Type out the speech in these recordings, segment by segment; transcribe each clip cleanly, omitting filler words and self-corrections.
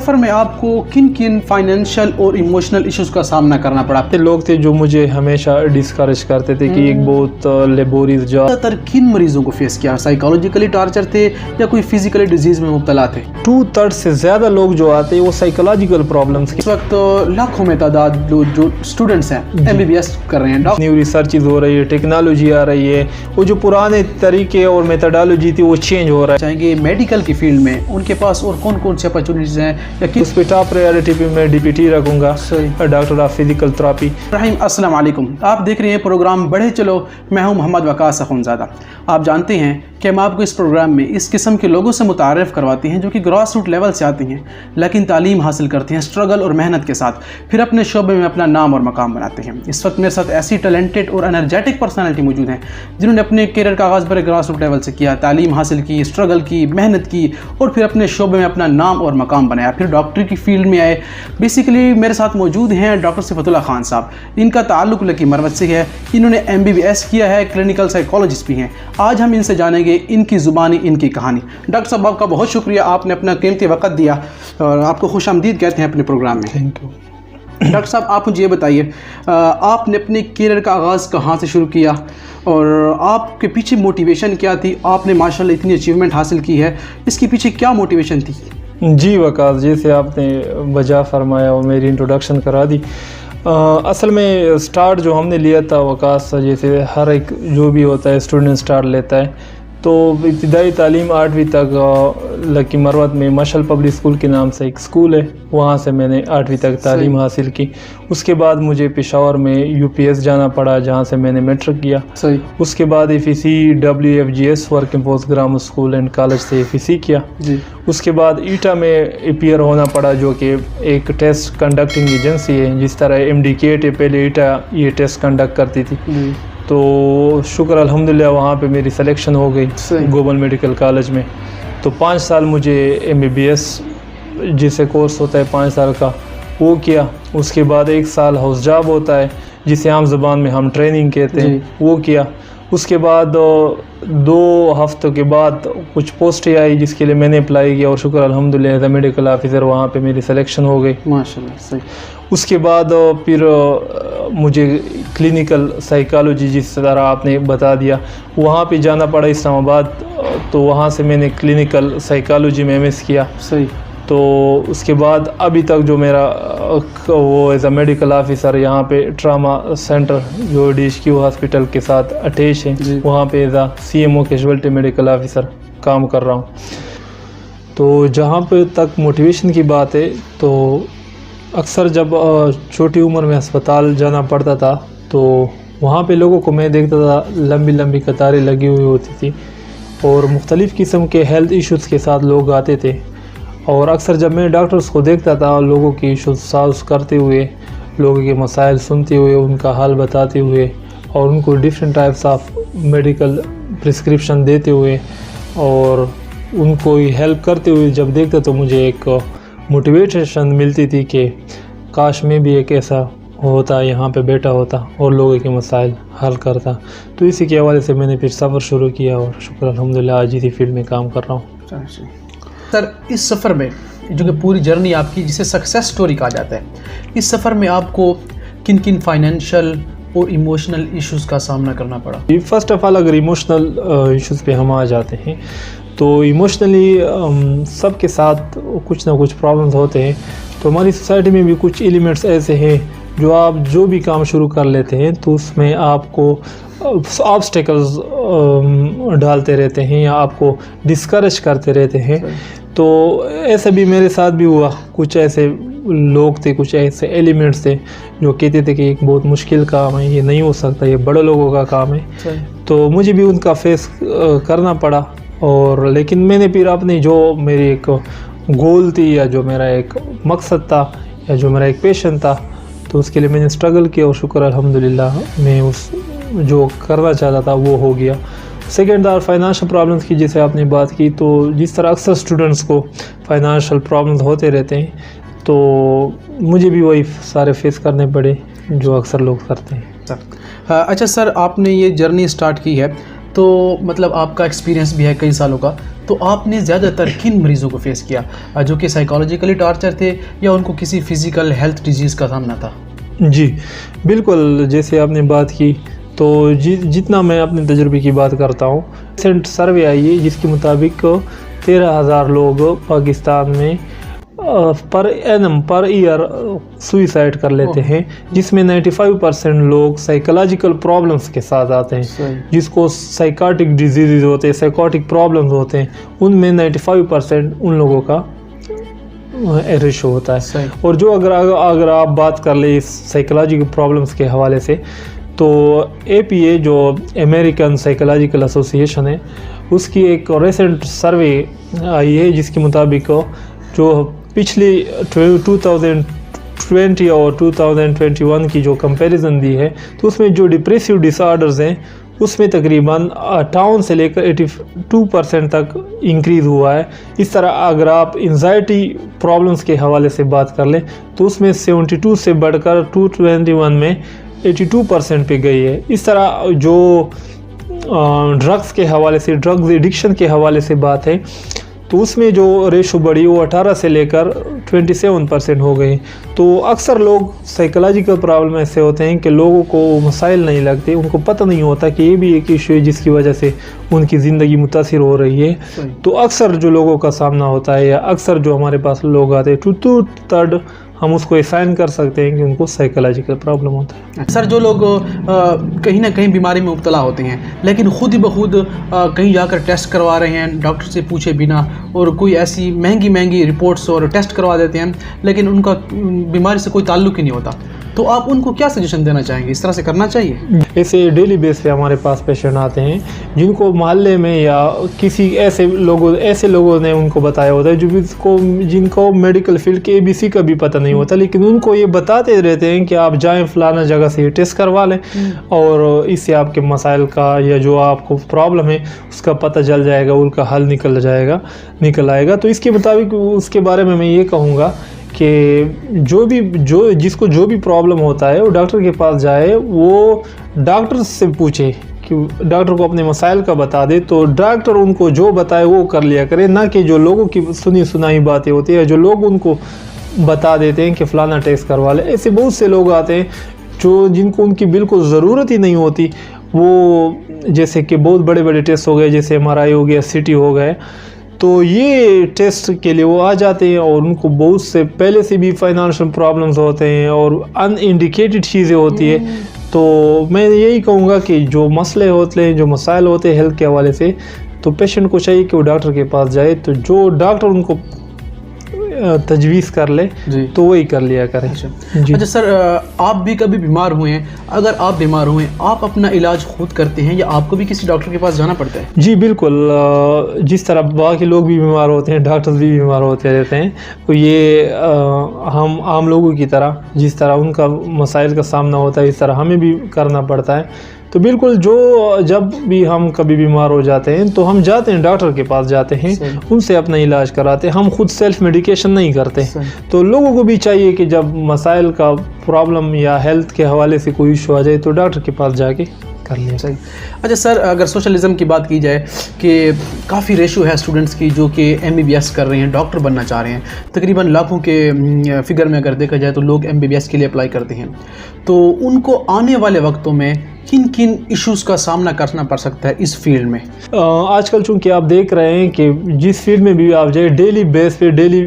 سفر میں آپ کو کن کن فائنینشیل اور ایموشنل ایشوز کا سامنا کرنا پڑا؟ لوگ تھے جو مجھے ہمیشہ ڈسکریج کرتے تھے کہ ایک بہت لیبوریس جاب. زیادہ تر کن مریضوں کو فیس کیا؟ سائیکالوجیکلی ٹارچر تھے یا کوئی فزیکلی ڈیزیز میں مبتلا تھے؟ 2/3 سے زیادہ لوگ جو آتے ہیں وہ سائیکولوجیکل پرابلمس. اس وقت لاکھوں میں تعداد جو اسٹوڈنٹس ہیں MBBS کر رہے ہیں. نیو ریسرچز ہو رہی ہے, ٹیکنالوجی آ رہی ہے, وہ جو پرانے طریقے اور میتھڈالوجی تھی وہ چینج ہو رہا ہے. چاہیں گے میڈیکل کی فیلڈ میں ان کے پاس اور کون کون سے اپرچونیٹیز ہیں یا اس پہ ٹاپ پرائیورٹی پہ میں DPT رکھوں گا, ڈاکٹر آف فزیکل تھراپی. رحیم السلام علیکم, آپ دیکھ رہے ہیں پروگرام بڑھے چلو. میں ہوں محمد وقاص اخونزادہ. آپ جانتے ہیں کہ ہم آپ کو اس پروگرام میں اس قسم کے لوگوں سے متعارف کرواتے ہیں جو کہ گراس روٹ لیول سے آتے ہیں لیکن تعلیم حاصل کرتے ہیں اسٹرگل اور محنت کے ساتھ, پھر اپنے شعبے میں اپنا نام اور مقام بناتے ہیں. اس وقت میرے ساتھ ایسی ٹیلنٹڈ اور انرجیٹک پرسنالٹی موجود ہیں جنہوں نے اپنے کیریئر کا آغاز بڑے گراس روٹ لیول سے کیا, تعلیم حاصل کی, اسٹرگل کی, محنت کی اور پھر اپنے شعبے میں اپنا نام اور مقام بنایا, پھر ڈاکٹری کی فیلڈ میں آئے. بیسیکلی میرے ساتھ موجود ہیں ڈاکٹر صفت اللہ خان صاحب. ان کا تعلق لکی مروت سے ہے, انہوں نے MBBS کیا ہے, کلینکل سائیکالوجسٹ بھی ہیں. آج ہم ان سے جانیں گے ان کی زبانی, ان کی کہانی. ڈاکٹر صاحب آپ کا بہت شکریہ, آپ نے اپنا قیمتی وقت دیا اور آپ کو خوش آمدید کہتے ہیں اپنے پروگرام میں. Thank you. ڈاکٹر صاحب آپ مجھے یہ بتائیے, آپ نے اپنے کیریئر کا آغاز کہاں سے شروع کیا اور آپ کے پیچھے موٹیویشن کیا تھی؟ آپ نے ماشاءاللہ اتنی اچیومنٹ حاصل کی ہے, اس کے پیچھے کیا موٹیویشن تھی؟ جی وقاص, جیسے آپ نے بجا فرمایا اور میری انٹروڈکشن کرا دی. اصل میں سٹارٹ جو ہم نے لیا تھا وقاص, جیسے ہر ایک جو بھی ہوتا ہے اسٹوڈنٹ سٹارٹ لیتا ہے, تو ابتدائی تعلیم 8ویں تک لکی مروت میں مشعل پبلک اسکول کے نام سے ایک اسکول ہے, وہاں سے میں نے 8ویں تک تعلیم حاصل کی. اس کے بعد مجھے پشاور میں UPS جانا پڑا جہاں سے میں نے میٹرک کیا. اس کے بعد FEC WFGS working post grammar school and college سے FEC کیا. اس کے بعد ایٹا میں اپیئر ہونا پڑا جو کہ ایک ٹیسٹ کنڈکٹنگ ایجنسی ہے, جس طرح MDCAT پہلے ایٹا یہ ٹیسٹ کنڈکٹ کرتی تھی. تو شکر الحمدللہ وہاں پہ میری سلیکشن ہو گئی گلوبل میڈیکل کالج میں. تو 5 سال مجھے MBBS جسے کورس ہوتا ہے 5 سال کا وہ کیا. اس کے بعد 1 سال ہاؤس جاب ہوتا ہے جسے عام زبان میں ہم ٹریننگ کہتے ہیں, وہ کیا. اس کے بعد 2 ہفتوں کے بعد کچھ پوسٹیں آئی جس کے لیے میں نے اپلائی کیا اور شکر الحمدللہ ایز اے میڈیکل آفیسر وہاں پہ میری سلیکشن ہو گئی ماشاءاللہ. صحیح. اس کے بعد پھر مجھے کلینکل سائیکالوجی جس طرح آپ نے بتا دیا وہاں پہ جانا پڑا اسلام آباد, تو وہاں سے میں نے کلینکل سائیکالوجی میں MS کیا. صحیح. تو اس کے بعد ابھی تک جو میرا وہ ایز اے میڈیکل آفیسر یہاں پہ ٹراما سینٹر جو DHQ ہاسپٹل کے ساتھ اٹیچ ہے, وہاں پہ as a CMO casualty medical officer کام کر رہا ہوں. تو جہاں پہ تک موٹیویشن کی بات ہے, تو اکثر جب چھوٹی عمر میں ہسپتال جانا پڑتا تھا تو وہاں پہ لوگوں کو میں دیکھتا تھا لمبی لمبی قطاریں لگی ہوئی ہوتی تھی اور مختلف قسم کے ہیلتھ ایشوز کے ساتھ لوگ آتے تھے. اور اکثر جب میں ڈاکٹرز کو دیکھتا تھا لوگوں کی ایشوز سالو کرتے ہوئے, لوگوں کے مسائل سنتے ہوئے, ان کا حل بتاتے ہوئے اور ان کو different types of medical prescription دیتے ہوئے اور ان کو ہیلپ کرتے ہوئے جب دیکھتا تو مجھے ایک موٹیویشن ملتی تھی کہ کاش میں بھی ایک ایسا ہوتا یہاں پہ بیٹھا ہوتا اور لوگوں کے مسائل حل کرتا. تو اسی کے حوالے سے میں نے پھر سفر شروع کیا اور شکر الحمدللہ آج اسی فیلڈ میں کام کر رہا ہوں. سر اس سفر میں جو کہ پوری جرنی آپ کی جسے سکسیس سٹوری کہا جاتا ہے, اس سفر میں آپ کو کن کن فائنینشیل اور ایموشنل ایشوز کا سامنا کرنا پڑا؟ فرسٹ آف آل اگر ایموشنل ایشوز پہ ہم آ جاتے ہیں تو ایموشنلی سب کے ساتھ کچھ نہ کچھ پرابلمز ہوتے ہیں. تو ہماری سوسائٹی میں بھی کچھ ایلیمنٹس ایسے ہیں جو آپ جو بھی کام شروع کر لیتے ہیں تو اس میں آپ کو آبسٹیکلز ڈالتے رہتے ہیں یا آپ کو ڈسکریج کرتے رہتے ہیں. تو ایسا بھی میرے ساتھ بھی ہوا. کچھ ایسے لوگ تھے, کچھ ایسے ایلیمنٹس تھے جو کہتے تھے کہ ایک بہت مشکل کام ہے, یہ نہیں ہو سکتا, یہ بڑے لوگوں کا کام ہے. تو مجھے بھی ان کا فیس کرنا پڑا. اور لیکن میں نے پھر اپنی جو میری ایک گول تھی یا جو میرا ایک مقصد تھا یا جو میرا ایک پیشن تھا تو اس کے لیے میں نے اسٹرگل کیا اور شکر الحمدللہ میں اس جو کرنا چاہتا تھا وہ ہو گیا. سیکنڈ فائنانشیل پرابلمس کی جیسے آپ نے بات کی, تو جس طرح اکثر اسٹوڈنٹس کو فائنانشیل پرابلمس ہوتے رہتے ہیں تو مجھے بھی وہی سارے فیس کرنے پڑے جو اکثر لوگ کرتے ہیں. اچھا سر, آپ نے یہ جرنی سٹارٹ کی ہے تو مطلب آپ کا ایکسپیرینس بھی ہے کئی سالوں کا, تو آپ نے زیادہ تر کن مریضوں کو فیس کیا جو کہ سائیکالوجیکلی ٹارچر تھے یا ان کو کسی فزیکل ہیلتھ ڈیزیز کا سامنا تھا؟ جی بالکل، جیسے آپ نے بات کی تو جتنا میں اپنے تجربے کی بات کرتا ہوں، ریسنٹ سروے آئی ہے جس کے مطابق 13,000 لوگ پاکستان میں پر ایئر سوئسائڈ کر لیتے ہیں، جس میں 95% لوگ سائیکالوجیکل پرابلمس کے ساتھ آتے ہیں، جس کو سائیکاٹک ڈیزیز ہوتے ہیں، سائیکاٹک پرابلمس ہوتے ہیں، ان میں 95% ان لوگوں کا ریشو ہوتا ہے۔ اور جو اگر آپ بات کر لیں سائیکالوجیکل پرابلمس کے حوالے سے، تو APA جو امریکن سائیکالوجیکل ایسوسی ایشن ہے، اس کی ایک ریسنٹ سروے آئی ہے جس کے مطابق جو پچھلی 2020 اور 2021 کی جو کمپیریزن دی ہے، تو اس میں جو ڈپریسیو ڈس آرڈرز ہیں اس میں تقریباً 58 سے لے کر 82% تک انکریز ہوا ہے۔ اس طرح اگر آپ انزائٹی پرابلمس کے حوالے سے بات کر لیں تو اس میں 72 سے بڑھ کر 2021 میں 82% پہ گئی ہے۔ اس طرح جو ڈرگس کے حوالے سے، ڈرگز ایڈکشن کے حوالے سے بات ہے تو اس میں جو ریشو بڑھی وہ 18 سے لے کر 27% ہو گئی۔ تو اکثر لوگ سائیکالوجیکل پرابلم ایسے ہوتے ہیں کہ لوگوں کو مسائل نہیں لگتے، ان کو پتہ نہیں ہوتا کہ یہ بھی ایک ایشو ہے جس کی وجہ سے ان کی زندگی متاثر ہو رہی ہے۔ تو اکثر جو لوگوں کا سامنا ہوتا ہے، یا اکثر جو ہمارے پاس لوگ آتے ہیں، 2/3 ہم اس کو اسائن کر سکتے ہیں کہ ان کو سائیکالوجیکل پرابلم ہوتا ہے۔ سر، جو لوگ کہیں نہ کہیں بیماری میں مبتلا ہوتے ہیں لیکن خود ہی بخود کہیں جا کر ٹیسٹ کروا رہے ہیں ڈاکٹر سے پوچھے بنا، اور کوئی ایسی مہنگی رپورٹس اور ٹیسٹ کروا دیتے ہیں لیکن ان کا بیماری سے کوئی تعلق ہی نہیں ہوتا، تو آپ ان کو کیا سجیشن دینا چاہیں گے؟ اس طرح سے کرنا چاہیے؟ ایسے ڈیلی بیس پہ ہمارے پاس پیشنٹ آتے ہیں جن کو محلے میں یا کسی ایسے لوگوں نے ان کو بتایا ہوتا ہے جن کو میڈیکل فیلڈ کے ABC کا بھی پتہ نہیں ہوتا، لیکن ان کو یہ بتاتے رہتے ہیں کہ آپ جائیں فلانا جگہ سے یہ ٹیسٹ کروا لیں اور اس سے آپ کے مسائل کا یا جو آپ کو پرابلم ہے اس کا پتہ چل جائے گا، ان کا حل نکل آئے گا۔ تو اس کے مطابق اس کے بارے میں یہ کہوں گا کہ جس کو جو بھی پرابلم ہوتا ہے وہ ڈاکٹر کے پاس جائے، وہ ڈاکٹر سے پوچھے کہ ڈاکٹر کو اپنے مسائل کا بتا دے، تو ڈاکٹر ان کو جو بتائے وہ کر لیا کرے، نہ کہ جو لوگوں کی سنائی باتیں ہوتی ہیں جو لوگ ان کو بتا دیتے ہیں کہ فلانا ٹیسٹ کروا لے۔ ایسے بہت سے لوگ آتے ہیں جن کو ان کی بالکل ضرورت ہی نہیں ہوتی، وہ جیسے کہ بہت بڑے ٹیسٹ ہو گئے، جیسے MRI ہو گیا، CT ہو گئے، تو یہ ٹیسٹ کے لیے وہ آ جاتے ہیں اور ان کو بہت سے پہلے سے بھی فائنانشل پرابلمز ہوتے ہیں اور ان انڈیکیٹڈ چیزیں ہوتی ہیں۔ تو میں یہی کہوں گا کہ جو مسئلے ہوتے ہیں، جو مسائل ہوتے ہیں ہیلتھ کے حوالے سے، تو پیشنٹ کو چاہیے کہ وہ ڈاکٹر کے پاس جائے، تو جو ڈاکٹر ان کو تجویز کر لے تو وہی کر لیا کریں۔ اچھا سر، آپ بھی کبھی بیمار ہوئے ہیں؟ اگر آپ بیمار ہوئے ہیں، آپ اپنا علاج خود کرتے ہیں یا آپ کو بھی کسی ڈاکٹر کے پاس جانا پڑتا ہے؟ جی بالکل، جس طرح باقی لوگ بھی بیمار ہوتے ہیں، ڈاکٹر بھی بیمار ہوتے رہتے ہیں، تو یہ ہم عام لوگوں کی طرح جس طرح ان کا مسائل کا سامنا ہوتا ہے اس طرح ہمیں بھی کرنا پڑتا ہے۔ تو بالکل جب بھی ہم کبھی بیمار ہو جاتے ہیں تو ہم جاتے ہیں ڈاکٹر کے پاس جاتے ہیں، ان سے اپنا علاج کراتے ہیں، ہم خود سیلف میڈیکیشن نہیں کرتے۔ تو لوگوں کو بھی چاہیے کہ جب مسائل کا پرابلم یا ہیلتھ کے حوالے سے کوئی ایشو آ جائے تو ڈاکٹر کے پاس جا کے کر لیں۔ اچھا سر، اگر سوشلزم کی بات کی جائے کہ کافی ریشو ہے اسٹوڈنٹس کی جو کہ MBBS کر رہے ہیں، ڈاکٹر بننا چاہ رہے ہیں، تقریباً لاکھوں کے فگر میں اگر دیکھا جائے تو لوگ MBBS کے لیے اپلائی کرتے ہیں، تو ان کو آنے والے وقتوں میں کن ایشوز کا سامنا کرنا پڑ سکتا ہے اس فیلڈ میں؟ آج کل چونکہ آپ دیکھ رہے ہیں کہ جس فیلڈ میں بھی آپ جائیں، ڈیلی بیس پہ، ڈیلی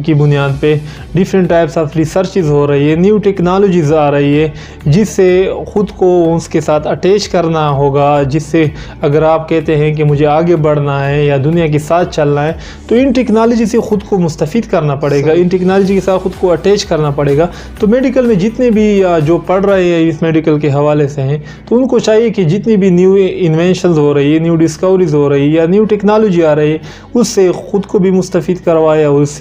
کی بنیاد پہ ڈیفرنٹ ٹائپس آف ریسرچز ہو رہی ہے، نیو ٹیکنالوجیز آ رہی ہے، جس سے خود کو اس کے ساتھ اٹیچ کرنا ہوگا، جس سے اگر آپ کہتے ہیں کہ مجھے آگے بڑھنا ہے یا دنیا کے ساتھ چلنا ہے تو ان ٹیکنالوجی سے خود کو مستفید کرنا پڑے گا، ان ٹیکنالوجی کے ساتھ خود کو اٹیچ کرنا پڑے گا۔ تو میڈیکل میں جتنے بھی جو پڑھ رہے ہیں اس میڈیکل کے حوالے سے ہیں، تو ان کو چاہیے کہ جتنی بھی نیو انوینشنز ہو رہی ہے، نیو ڈسکوریز ہو رہی ہے یا نیو ٹیکنالوجی آ رہی ہے، اس سے خود کو بھی مستفید کروائے اور اس